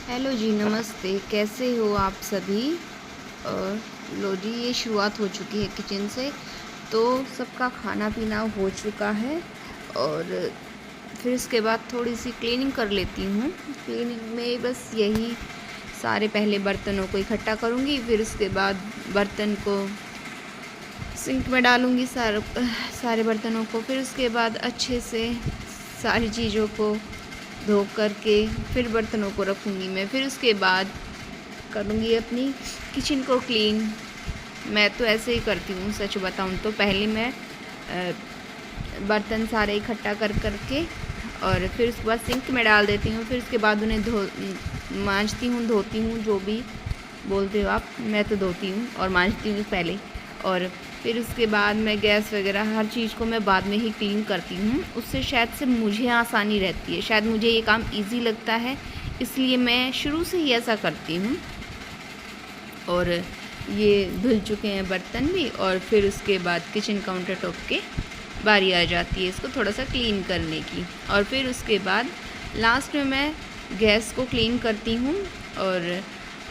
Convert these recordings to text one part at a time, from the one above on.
Hello जी, नमस्ते। कैसे हो आप सभी। और लो जी, ये शुरुआत हो चुकी है किचन से। तो सबका खाना पीना हो चुका है और फिर उसके बाद थोड़ी सी क्लीनिंग कर लेती हूँ। क्लीनिंग में बस यही सारे पहले बर्तनों को इकट्ठा करूँगी, फिर उसके बाद बर्तन को सिंक में डालूँगी, सारे बर्तनों को। फिर उसके बाद अच्छे से सारी चीज़ों को धो करके फिर बर्तनों को रखूँगी मैं। फिर उसके बाद करूँगी अपनी किचन को क्लीन। मैं तो ऐसे ही करती हूँ, सच बताऊँ तो। पहले मैं बर्तन सारे इकट्ठा कर करके और फिर उसके बाद सिंक में डाल देती हूँ। फिर उसके बाद उन्हें मांजती हूँ, धोती हूँ, जो भी बोलते हो आप। मैं तो धोती हूँ और मांजती हूँ पहले। और फिर उसके बाद मैं गैस वगैरह हर चीज़ को मैं बाद में ही क्लीन करती हूँ। उससे शायद से मुझे आसानी रहती है, शायद मुझे ये काम इजी लगता है, इसलिए मैं शुरू से ही ऐसा करती हूँ। और ये धुल चुके हैं बर्तन भी। और फिर उसके बाद किचन काउंटर टॉप के बारी आ जाती है इसको थोड़ा सा क्लीन करने की। और फिर उसके बाद लास्ट में मैं गैस को क्लीन करती हूँ। और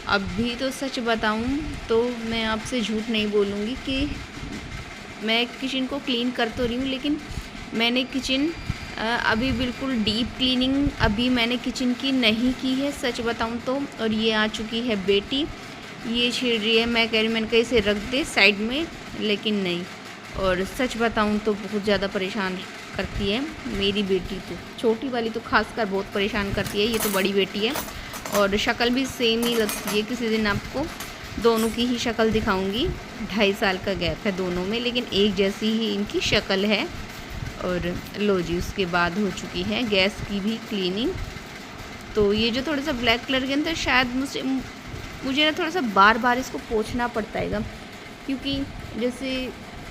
अभी तो सच बताऊँ तो मैं आपसे झूठ नहीं बोलूँगी कि मैं किचन को क्लीन कर तो रही हूँ, लेकिन मैंने किचन अभी बिल्कुल डीप क्लीनिंग अभी मैंने किचन की नहीं की है, सच बताऊँ तो। और ये आ चुकी है बेटी, ये छेड़ रही है। मैं कह रही मैंने कहीं से रख दे साइड में, लेकिन नहीं। और सच बताऊँ तो बहुत ज़्यादा परेशान करती है मेरी बेटी। तो छोटी वाली तो खासकर बहुत परेशान करती है, ये तो बड़ी बेटी है। और शक्ल भी सेम ही लगती है। किसी दिन आपको दोनों की ही शक्ल दिखाऊंगी। 2.5 साल का गैप है दोनों में, लेकिन एक जैसी ही इनकी शक्ल है। और लो जी, उसके बाद हो चुकी है गैस की भी क्लीनिंग। तो ये जो थोड़ा सा ब्लैक कलर के अंदर, शायद मुझे ना थोड़ा सा बार बार इसको पोंछना पड़ता है, क्योंकि जैसे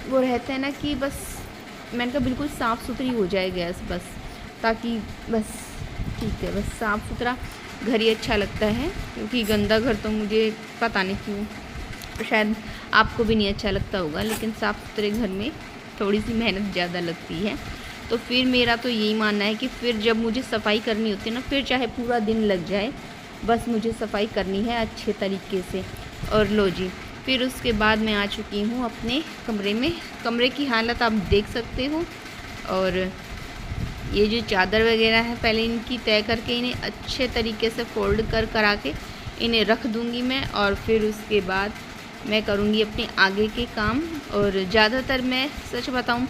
वो रहता है ना कि बस मैंने कहा बिल्कुल साफ़ सुथरी हो जाए गैस, बस ताकि बस ठीक है, बस साफ़ सुथरा घर ही अच्छा लगता है। क्योंकि गंदा घर तो मुझे पता नहीं क्यों, शायद आपको भी नहीं अच्छा लगता होगा, लेकिन साफ़ सुथरे घर में थोड़ी सी मेहनत ज़्यादा लगती है। तो फिर मेरा तो यही मानना है कि फिर जब मुझे सफाई करनी होती है ना, फिर चाहे पूरा दिन लग जाए, बस मुझे सफाई करनी है अच्छे तरीके से। और लो जी, फिर उसके बाद मैं आ चुकी हूँ अपने कमरे में। कमरे की हालत आप देख सकते हो। और ये जो चादर वगैरह है, पहले इनकी तय करके इन्हें अच्छे तरीके से फोल्ड करा के इन्हें रख दूँगी मैं। और फिर उसके बाद मैं करूँगी अपने आगे के काम। और ज़्यादातर मैं सच बताऊँ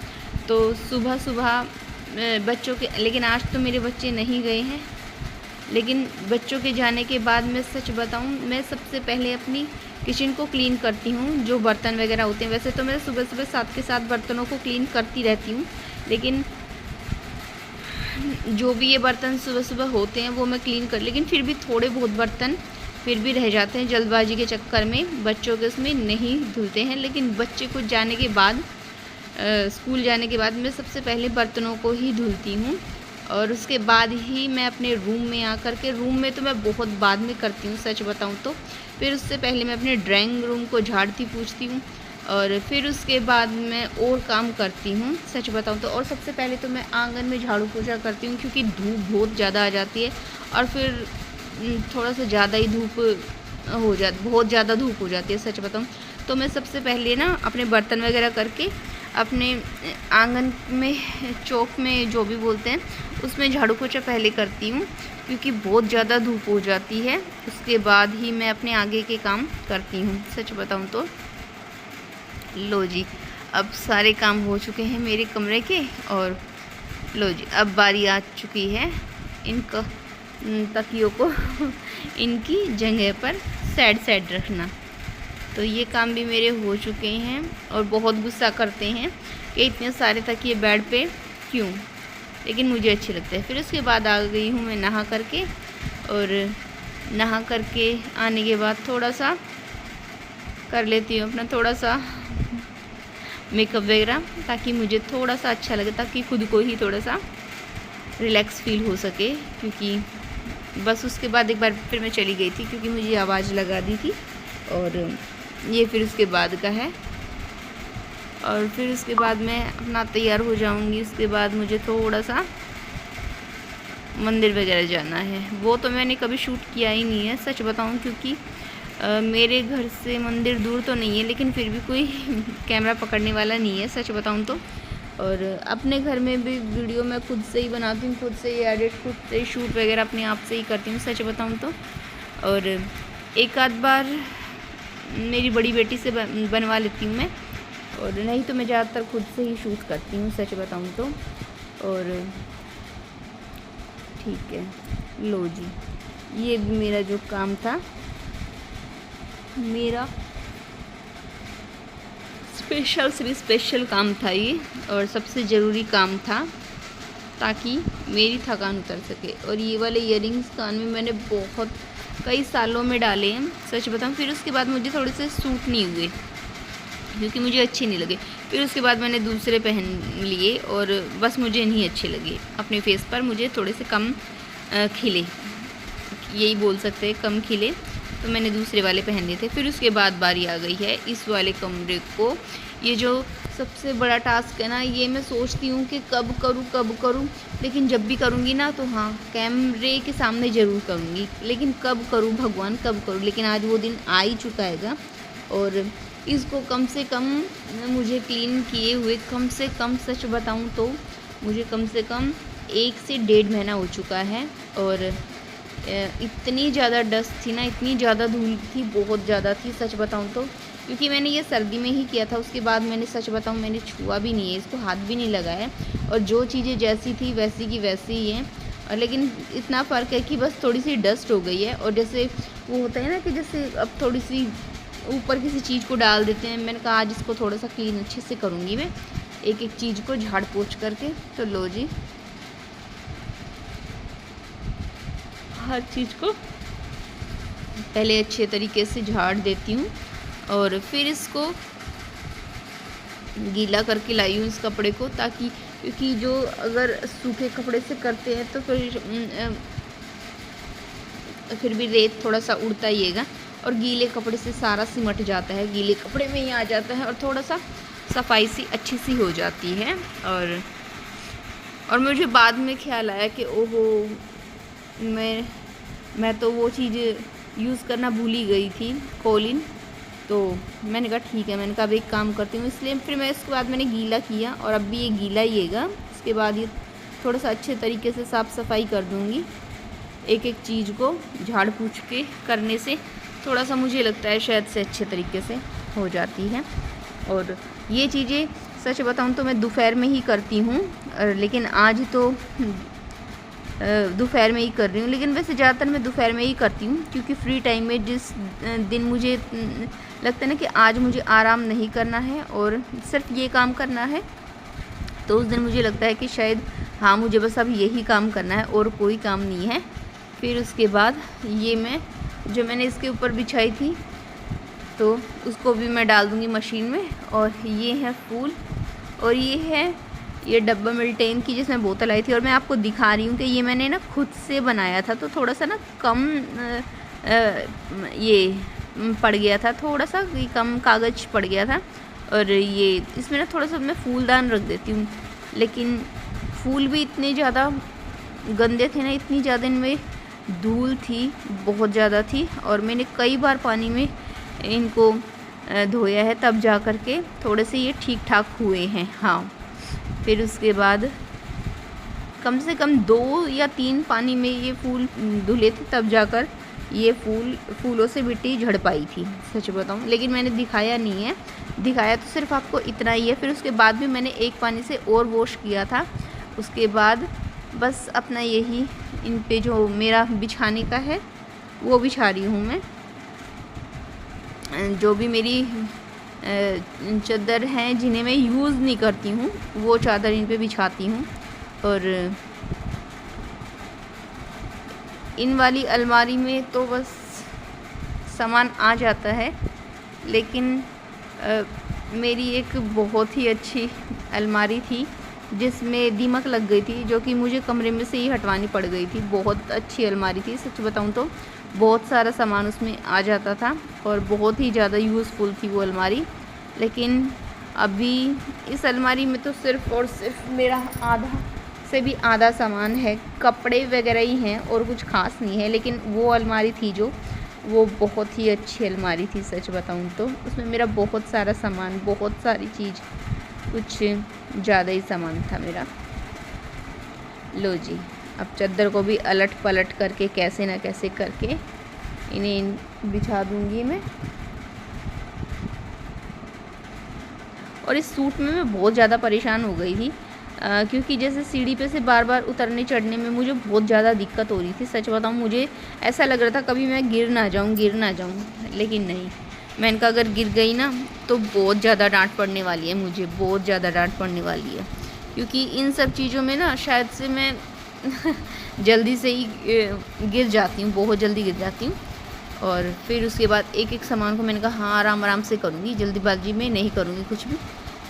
तो सुबह सुबह बच्चों के, लेकिन आज तो मेरे बच्चे नहीं गए हैं, लेकिन बच्चों के जाने के बाद मैं सच बताऊँ, मैं सबसे पहले अपनी किचन को क्लीन करती हूँ। जो बर्तन वगैरह होते हैं, वैसे तो मैं सुबह सुबह साथ के साथ बर्तनों को क्लीन करती रहती हूँ, लेकिन जो भी ये बर्तन सुबह सुबह होते हैं वो मैं क्लीन कर, लेकिन फिर भी थोड़े बहुत बर्तन फिर भी रह जाते हैं। जल्दबाजी के चक्कर में बच्चों के उसमें नहीं धुलते हैं। लेकिन बच्चे कुछ जाने के बाद, स्कूल जाने के बाद मैं सबसे पहले बर्तनों को ही धुलती हूँ। और उसके बाद ही मैं अपने रूम में आकर के, रूम में तो मैं बहुत बाद में करती हूँ सच बताऊँ तो। फिर उससे पहले मैं अपने ड्राइंग रूम को झाड़ती पूछती हूँ। और फिर उसके बाद मैं और काम करती हूँ सच बताऊँ तो। और सबसे पहले तो मैं आंगन में झाड़ू पोछा करती हूँ, क्योंकि धूप बहुत ज़्यादा आ जाती है। और फिर थोड़ा सा ज़्यादा ही बहुत ज़्यादा धूप हो जाती है सच बताऊँ तो। मैं सबसे पहले ना अपने बर्तन वगैरह करके अपने आंगन में, चौक में जो भी बोलते हैं, उसमें झाड़ू पोछा पहले करती हूँ, क्योंकि बहुत ज़्यादा धूप हो जाती है। उसके बाद ही मैं अपने आगे के काम करती हूँ सच बताऊँ तो। लो जी, अब सारे काम हो चुके हैं मेरे कमरे के। और लो जी, अब बारी आ चुकी है इनको, तकियों को इनकी जगह पर साइड रखना। तो ये काम भी मेरे हो चुके हैं। और बहुत गुस्सा करते हैं कि इतने सारे तकिए बेड पे क्यों, लेकिन मुझे अच्छे लगते हैं। फिर उसके बाद आ गई हूँ मैं नहा करके। और नहा करके आने के बाद थोड़ा सा कर लेती हूँ अपना थोड़ा सा मेकअप वगैरह, ताकि मुझे थोड़ा सा अच्छा लगे, ताकि खुद को ही थोड़ा सा रिलैक्स फील हो सके। क्योंकि बस उसके बाद एक बार फिर मैं चली गई थी, क्योंकि मुझे आवाज़ लगा दी थी। और ये फिर उसके बाद का है। और फिर उसके बाद मैं अपना तैयार हो जाऊंगी। उसके बाद मुझे थोड़ा सा मंदिर वगैरह जाना है। वो तो मैंने कभी शूट किया ही नहीं है सच बताऊं, क्योंकि मेरे घर से मंदिर दूर तो नहीं है, लेकिन फिर भी कोई कैमरा पकड़ने वाला नहीं है सच बताऊं तो। और अपने घर में भी वीडियो मैं खुद से ही बनाती हूँ, खुद से ही एडिट, खुद से ही शूट वगैरह अपने आप से ही करती हूँ सच बताऊँ तो। और एक आध बार मेरी बड़ी बेटी से बनवा लेती हूँ मैं, और नहीं तो मैं ज़्यादातर खुद से ही शूट करती हूँ सच बताऊँ तो। और ठीक है, लो जी, ये भी मेरा जो काम था, मेरा स्पेशल से भी स्पेशल काम था ये, और सबसे ज़रूरी काम था ताकि मेरी थकान उतर सके। और ये वाले इयररिंग्स कान में मैंने बहुत कई सालों में डाले हैं सच बताऊँ। फिर उसके बाद मुझे थोड़े से सूट नहीं हुए, क्योंकि मुझे अच्छे नहीं लगे। फिर उसके बाद मैंने दूसरे पहन लिए और बस मुझे नहीं अच्छे लगे। अपने फेस पर मुझे थोड़े से कम खिले, यही बोल सकते हैं, कम खिले, तो मैंने दूसरे वाले पहन लिए थे। फिर उसके बाद बारी आ गई है इस वाले कमरे को। ये जो सबसे बड़ा टास्क है ना, ये मैं सोचती हूँ कि कब करूँ, लेकिन जब भी करूँगी ना तो हाँ, कैमरे के सामने ज़रूर करूँगी, लेकिन कब करूँ भगवान, कब करूँ। लेकिन आज वो दिन आ ही चुका हैगा। और इसको कम से कम मुझे क्लीन किए हुए कम से कम सच बताऊँ तो मुझे कम से कम 1 से 1.5 महीना हो चुका है। और इतनी ज़्यादा डस्ट थी ना, इतनी ज़्यादा धूल थी, बहुत ज़्यादा थी सच बताऊँ तो। क्योंकि मैंने ये सर्दी में ही किया था, उसके बाद मैंने सच बताऊँ मैंने छुआ भी नहीं है इसको, हाथ भी नहीं लगाया। और जो चीज़ें जैसी थी वैसी की वैसी ही हैं। और लेकिन इतना फ़र्क है कि बस थोड़ी सी डस्ट हो गई है। और जैसे वो होता है ना कि जैसे अब थोड़ी सी ऊपर किसी चीज़ को डाल देते हैं, मैंने कहा आज इसको थोड़ा सा क्लीन अच्छे से करूँगी मैं, एक एक चीज़ को झाड़ पोंछ करके। तो लो जी, हर चीज़ को पहले अच्छे तरीके से झाड़ देती हूँ और फिर इसको गीला करके लाई हूँ इस कपड़े को, ताकि क्योंकि जो अगर सूखे कपड़े से करते हैं तो फिर भी रेत थोड़ा सा उड़ता ही है, और गीले कपड़े से सारा सिमट जाता है, गीले कपड़े में ही आ जाता है और थोड़ा सा सफाई सी अच्छी सी हो जाती है। और मुझे बाद में ख्याल आया कि ओहो, मैं तो वो चीज़ यूज़ करना भूल ही गई थी, कोलिन। तो मैंने कहा ठीक है, मैंने कहा अब एक काम करती हूँ, इसलिए फिर मैं इसके बाद मैंने गीला किया और अब भी ये गीला ही हैगा। उसके बाद ये थोड़ा सा अच्छे तरीके से साफ़ सफाई कर दूँगी, एक एक चीज़ को झाड़ पूछ के करने से थोड़ा सा मुझे लगता है शायद से अच्छे तरीके से हो जाती है। और ये चीज़ें सच बताऊँ तो मैं दोपहर में ही करती हूँ, लेकिन आज तो दोपहर में ही कर रही हूँ। लेकिन वैसे ज़्यादातर मैं दोपहर में ही करती हूँ, क्योंकि फ्री टाइम में जिस दिन मुझे लगता है ना कि आज मुझे आराम नहीं करना है और सिर्फ ये काम करना है, तो उस दिन मुझे लगता है कि शायद हाँ मुझे बस अब यही काम करना है और कोई काम नहीं है। फिर उसके बाद ये मैंने इसके ऊपर बिछाई थी तो उसको भी मैं डाल दूँगी मशीन में। और ये है फूल, और ये डब्बा मिल्टेन की जिसमें बोतल आई थी, और मैं आपको दिखा रही हूँ कि ये मैंने ना खुद से बनाया था, तो थोड़ा सा ना कम ये पड़ गया था, थोड़ा सा कम कागज़ पड़ गया था। और ये इसमें ना थोड़ा सा मैं फूलदान रख देती हूँ, लेकिन फूल भी इतने ज़्यादा गंदे थे ना, इतनी ज़्यादा इनमें धूल थी, बहुत ज़्यादा थी। और मैंने कई बार पानी में इनको धोया है, तब जा कर के थोड़े से ये ठीक ठाक हुए हैं। हाँ, फिर उसके बाद कम से कम 2 या 3 पानी में ये फूल धुले थे, तब जाकर ये फूलों से मिट्टी झड़ पाई थी सच बताऊँ। लेकिन मैंने दिखाया नहीं है, दिखाया तो सिर्फ आपको इतना ही है। फिर उसके बाद भी मैंने एक पानी से और वॉश किया था। उसके बाद बस अपना यही इन पे जो मेरा बिछाने का है वो बिछा रही हूँ मैं। जो भी मेरी चादर हैं जिन्हें मैं यूज़ नहीं करती हूँ, वो चादर इन पे बिछाती हूँ। और इन वाली अलमारी में तो बस सामान आ जाता है, लेकिन मेरी एक बहुत ही अच्छी अलमारी थी जिसमें दीमक लग गई थी, जो कि मुझे कमरे में से ही हटवानी पड़ गई थी। बहुत अच्छी अलमारी थी सच बताऊँ तो, बहुत सारा सामान उसमें आ जाता था और बहुत ही ज़्यादा यूज़फुल थी वो अलमारी। लेकिन अभी इस अलमारी में तो सिर्फ़ और सिर्फ मेरा आधा से भी आधा सामान है, कपड़े वगैरह ही हैं और कुछ खास नहीं है। लेकिन वो अलमारी थी जो, वो बहुत ही अच्छी अलमारी थी सच बताऊं तो। उसमें मेरा बहुत सारा सामान, बहुत सारी चीज़, कुछ ज़्यादा ही सामान था मेरा। लो जी, अब चादर को भी अलट पलट करके कैसे ना कैसे करके इन्हें बिछा दूंगी मैं। और इस सूट में मैं बहुत ज़्यादा परेशान हो गई थी, क्योंकि जैसे सीढ़ी पे से बार बार उतरने चढ़ने में मुझे बहुत ज़्यादा दिक्कत हो रही थी। सच बताऊँ, मुझे ऐसा लग रहा था कभी मैं गिर ना जाऊँ, लेकिन नहीं। मैंने कहा अगर गिर गई ना तो बहुत ज़्यादा डांट पड़ने वाली है, मुझे बहुत ज़्यादा डांट पड़ने वाली है। क्योंकि इन सब चीज़ों में ना शायद से मैं जल्दी से ही गिर जाती हूँ, बहुत जल्दी गिर जाती हूँ। और फिर उसके बाद एक एक सामान को मैंने कहा हाँ आराम आराम से करूँगी, जल्दीबाजी में नहीं करूँगी कुछ भी।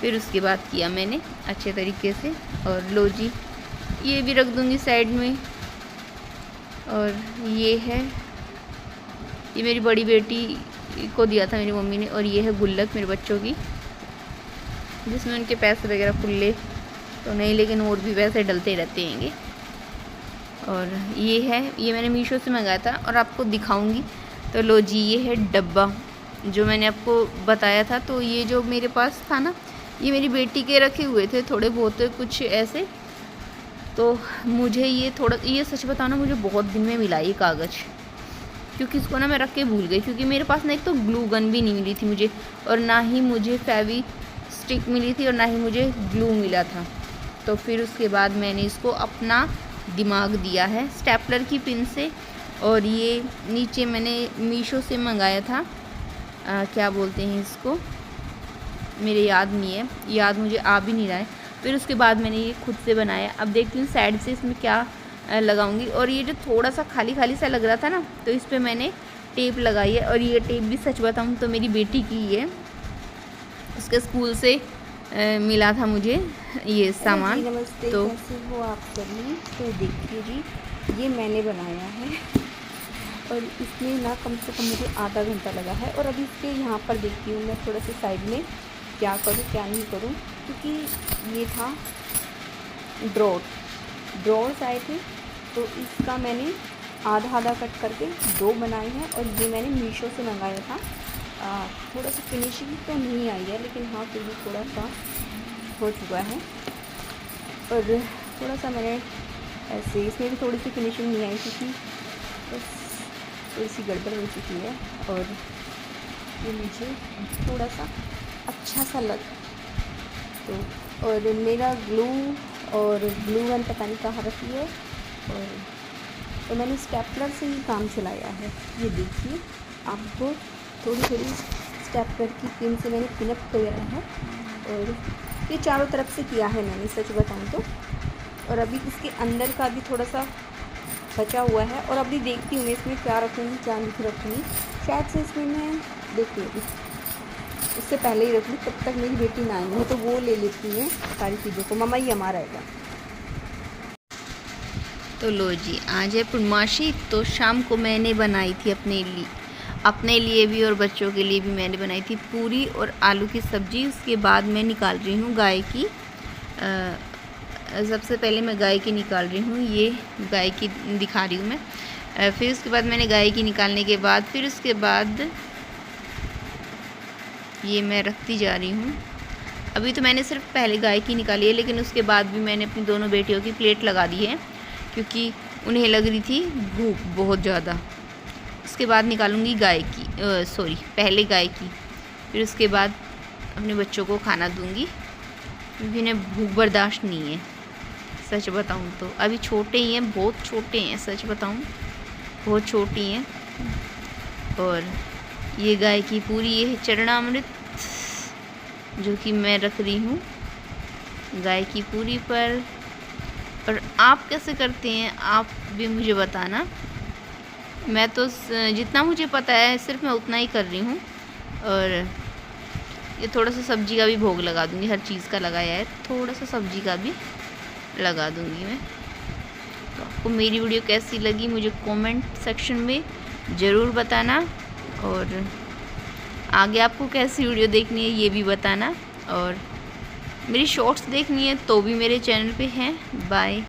फिर उसके बाद किया मैंने अच्छे तरीके से। और लो जी, ये भी रख दूँगी साइड में। और ये है, ये मेरी बड़ी बेटी को दिया था मेरी मम्मी ने। और ये है गुल्लक मेरे बच्चों की, जिसमें उनके पैसे वगैरह खुले तो नहीं, लेकिन और भी पैसे डलते रहते हैंगे। और ये है, ये मैंने मीशो से मंगाया था और आपको दिखाऊंगी। तो लो जी, ये है डब्बा जो मैंने आपको बताया था। तो ये जो मेरे पास था ना, ये मेरी बेटी के रखे हुए थे थोड़े बहुत कुछ ऐसे। तो मुझे ये थोड़ा, ये सच बताना मुझे बहुत दिन में मिला ये कागज़, क्योंकि इसको ना मैं रख के भूल गई। क्योंकि मेरे पास ना एक तो ग्लू गन भी नहीं मिली थी मुझे, और ना ही मुझे फेवी स्टिक मिली थी, और ना ही मुझे ग्लू मिला था। तो फिर उसके बाद मैंने इसको अपना दिमाग दिया है स्टेपलर की पिन से। और ये नीचे मैंने मीशो से मंगाया था, क्या बोलते हैं इसको, मेरे याद नहीं है, याद मुझे आ भी नहीं रहा है। फिर उसके बाद मैंने ये खुद से बनाया। अब देखती हूँ साइड से इसमें क्या लगाऊंगी। और ये जो थोड़ा सा खाली खाली सा लग रहा था ना, तो इस पर मैंने टेप लगाई है। और ये टेप भी सच बताऊँ तो मेरी बेटी की है, उसके स्कूल से मिला था मुझे ये सामान। नमस्ते, तो कैसे हो आप सभी। तो देखिए जी, ये मैंने बनाया है और इसमें ना कम से कम मुझे आधा घंटा लगा है। और अभी इसके यहाँ पर देखती हूँ मैं थोड़ा सा साइड में क्या करूँ क्या नहीं करूँ, क्योंकि ये था ड्रॉर्स आए थे, तो इसका मैंने आधा आधा कट करके दो बनाए हैं। और ये मैंने मीशो से मंगाया था। थोड़ा सा फिनिशिंग तो नहीं आई है, लेकिन हाँ फिर भी थोड़ा सा हो चुका है। और थोड़ा सा मैंने ऐसे, इसमें भी थोड़ी सी फिनिशिंग नहीं आई, क्योंकि बस थोड़ी सी गड़बड़ हो चुकी है। और ये मुझे थोड़ा सा अच्छा सा लग तो। और मेरा ग्लू गन पता नहीं कहाँ रखी है। और तो मैंने स्टेपलर से ही काम चलाया है। ये देखिए, आपको थोड़ी थोड़ी स्टेपलर की पिन से मैंने पिनअप किया है। और ये चारों तरफ से किया है मैंने, सच बताऊँ तो। और अभी इसके अंदर का भी थोड़ा सा बचा हुआ है। और अभी देखती हूँ मैं इसमें क्या रखूँगी क्या नहीं रखूँगी। शायद से इसमें मैं देख लूँगी, उससे पहले ही रख लूँ, तब तक मेरी बेटी ना आई है तो वो ले लेती है सारी चीज़ों को। मम्मा ये हमारा रहेगा। तो लो जी, आज है पूर्णमासी। तो शाम को मैंने बनाई थी अपने लिए भी और बच्चों के लिए भी मैंने बनाई थी पूरी और आलू की सब्ज़ी। उसके बाद मैं निकाल रही हूँ गाय की, सबसे पहले मैं गाय की निकाल रही हूँ, ये गाय की दिखा रही हूँ मैं। फिर उसके बाद मैंने गाय की निकालने के बाद फिर उसके बाद ये मैं रखती जा रही हूँ। अभी तो मैंने सिर्फ पहले गाय की निकाली है, लेकिन उसके बाद भी मैंने अपनी दोनों बेटियों की प्लेट लगा दी है, क्योंकि उन्हें लग रही थी भूख बहुत ज़्यादा। उसके बाद निकालूंगी गाय की, पहले गाय की, फिर उसके बाद अपने बच्चों को खाना दूंगी, क्योंकि उन्हें भूख बर्दाश्त नहीं है। सच बताऊं तो अभी छोटे ही हैं, बहुत छोटे हैं, सच बताऊं बहुत छोटी हैं। और ये गाय की पूरी, ये है चरणामृत जो कि मैं रख रही हूँ गाय की पूरी पर। और आप कैसे करते हैं आप भी मुझे बताना। मैं तो जितना मुझे पता है सिर्फ मैं उतना ही कर रही हूँ। और ये थोड़ा सा सब्जी का भी भोग लगा दूँगी, हर चीज़ का लगाया है, थोड़ा सा सब्जी का भी लगा दूँगी मैं। तो आपको मेरी वीडियो कैसी लगी मुझे कमेंट सेक्शन में ज़रूर बताना। और आगे आपको कैसी वीडियो देखनी है ये भी बताना। और मेरी शॉर्ट्स देखनी है तो भी मेरे चैनल पे हैं। बाय।